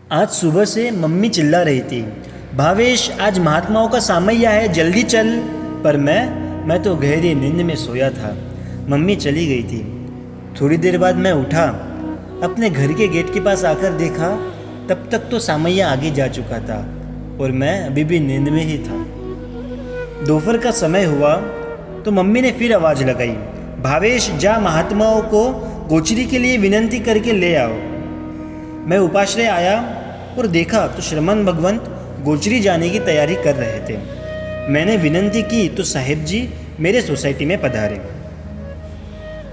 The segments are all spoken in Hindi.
आज सुबह से मम्मी चिल्ला रही थी, भावेश आज महात्माओं का सामैया है, जल्दी चल। पर मैं तो गहरी नींद में सोया था। मम्मी चली गई थी। थोड़ी देर बाद मैं उठा, अपने घर के गेट के पास आकर देखा, तब तक तो सामैया आगे जा चुका था और मैं अभी भी नींद में ही था। दोपहर का समय हुआ तो मम्मी ने फिर आवाज़ लगाई, भावेश जा महात्माओं को गोचरी के लिए विनंती करके ले आओ। मैं उपाश्रय आया और देखा तो श्रमण भगवंत गोचरी जाने की तैयारी कर रहे थे। मैंने विनंती की तो साहेब जी मेरे सोसाइटी में पधारे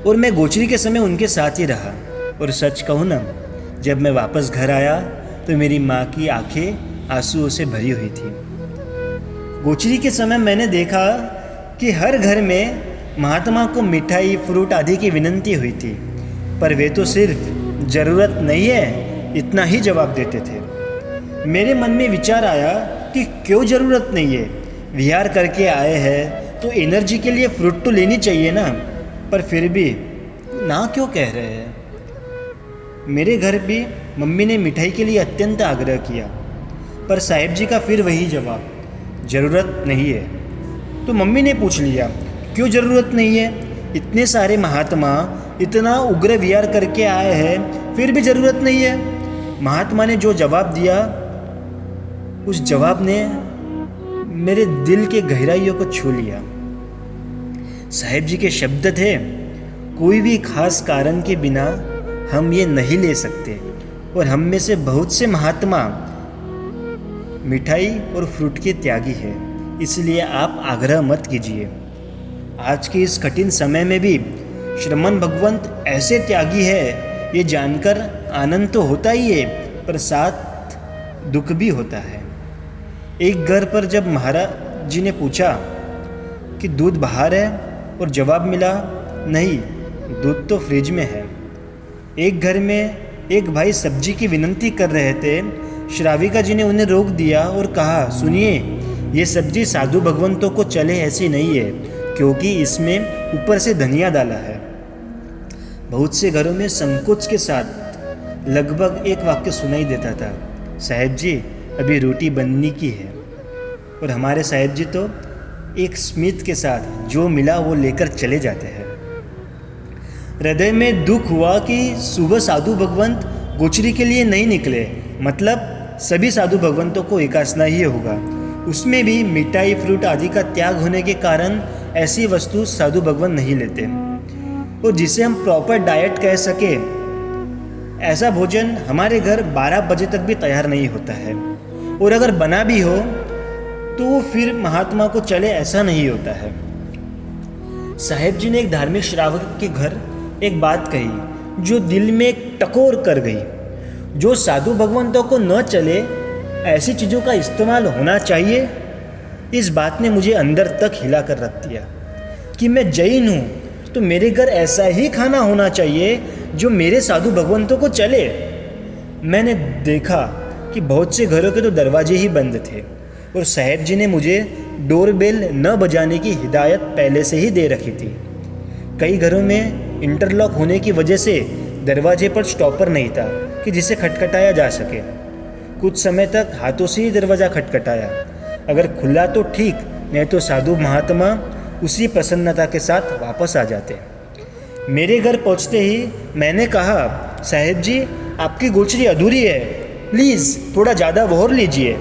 और मैं गोचरी के समय उनके साथ ही रहा। और सच कहूँ ना, जब मैं वापस घर आया तो मेरी माँ की आंखें आंसुओं से भरी हुई थी। गोचरी के समय मैंने देखा कि हर घर में महात्मा को मिठाई फ्रूट आदि की विनंती हुई थी, पर वे तो सिर्फ ज़रूरत नहीं है इतना ही जवाब देते थे। मेरे मन में विचार आया कि क्यों ज़रूरत नहीं है, विहार करके आए हैं तो एनर्जी के लिए फ्रूट तो लेनी चाहिए ना, पर फिर भी ना क्यों कह रहे हैं। मेरे घर भी मम्मी ने मिठाई के लिए अत्यंत आग्रह किया, पर साहेब जी का फिर वही जवाब, ज़रूरत नहीं है। तो मम्मी ने पूछ लिया, क्यों ज़रूरत नहीं है, इतने सारे महात्मा इतना उग्र विहार करके आए हैं फिर भी ज़रूरत नहीं है। महात्मा ने जो जवाब दिया, उस जवाब ने मेरे दिल के गहराइयों को छू लिया। साहेब जी के शब्द थे, कोई भी खास कारण के बिना हम ये नहीं ले सकते, और हम में से बहुत से महात्मा मिठाई और फ्रूट के त्यागी है, इसलिए आप आग्रह मत कीजिए। आज के इस कठिन समय में भी श्रमण भगवंत ऐसे त्यागी है, ये जानकर आनंद तो होता ही है, पर साथ दुख भी होता है। एक घर पर जब महाराज जी ने पूछा कि दूध बाहर है, और जवाब मिला नहीं, दूध तो फ्रिज में है। एक घर में एक भाई सब्जी की विनंती कर रहे थे, श्राविका जी ने उन्हें रोक दिया और कहा, सुनिए, ये सब्जी साधु भगवंतों को चले ऐसी नहीं है, क्योंकि इसमें ऊपर से धनिया डाला है। बहुत से घरों में संकोच के साथ लगभग एक वाक्य सुनाई देता था, साहेब जी अभी रोटी बनने की है। और हमारे साहेब जी तो एक स्मित के साथ जो मिला वो लेकर चले जाते हैं। हृदय में दुख हुआ कि सुबह साधु भगवंत गोचरी के लिए नहीं निकले, मतलब सभी साधु भगवंतों को एकासना ही होगा। उसमें भी मिठाई फ्रूट आदि का त्याग होने के कारण ऐसी वस्तु साधु भगवंत नहीं लेते, और जिसे हम प्रॉपर डाइट कह सके, ऐसा भोजन हमारे घर 12 बजे तक भी तैयार नहीं होता है, और अगर बना भी हो तो वो फिर महात्मा को चले ऐसा नहीं होता है। साहेब जी ने एक धार्मिक श्रावक के घर एक बात कही जो दिल में एक टकोर कर गई, जो साधु भगवंतों को न चले ऐसी चीज़ों का इस्तेमाल होना चाहिए। इस बात ने मुझे अंदर तक हिला कर रख दिया कि मैं जैन हूँ तो मेरे घर ऐसा ही खाना होना चाहिए जो मेरे साधु भगवंतों को चले। मैंने देखा कि बहुत से घरों के तो दरवाजे ही बंद थे, और साहेब जी ने मुझे डोरबेल न बजाने की हिदायत पहले से ही दे रखी थी। कई घरों में इंटरलॉक होने की वजह से दरवाजे पर स्टॉपर नहीं था कि जिसे खटखटाया जा सके। कुछ समय तक हाथों से ही दरवाज़ा खटखटाया, अगर खुला तो ठीक, नहीं तो साधु महात्मा उसी प्रसन्नता के साथ वापस आ जाते। मेरे घर पहुंचते ही मैंने कहा, साहेब जी आपकी गोचरी अधूरी है, प्लीज़ थोड़ा ज़्यादा वोहर लीजिए।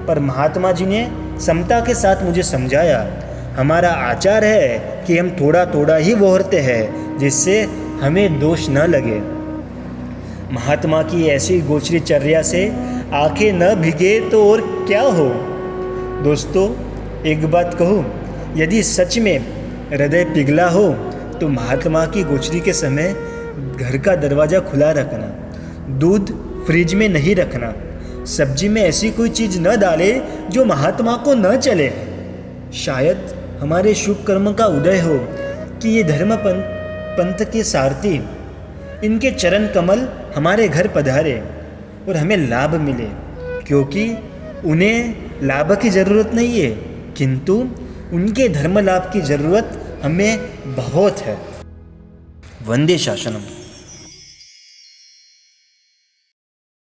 पर महात्मा जी ने समता के साथ मुझे समझाया, हमारा आचार है कि हम थोड़ा थोड़ा ही वोहरते हैं, जिससे हमें दोष न लगे। महात्मा की ऐसी गोचरी चर्या से आंखें न भिगे तो और क्या हो। दोस्तों, एक बात कहूँ, यदि सच में हृदय पिघला हो तो महात्मा की गोचरी के समय घर का दरवाज़ा खुला रखना, दूध फ्रिज में नहीं रखना, सब्जी में ऐसी कोई चीज़ न डाले जो महात्मा को न चले। शायद हमारे शुभ कर्म का उदय हो कि ये धर्म पंथ के सारथी, इनके चरण कमल हमारे घर पधारे और हमें लाभ मिले, क्योंकि उन्हें लाभ की ज़रूरत नहीं है, किंतु उनके धर्म लाभ की ज़रूरत हमें बहुत है। वंदे शासनम।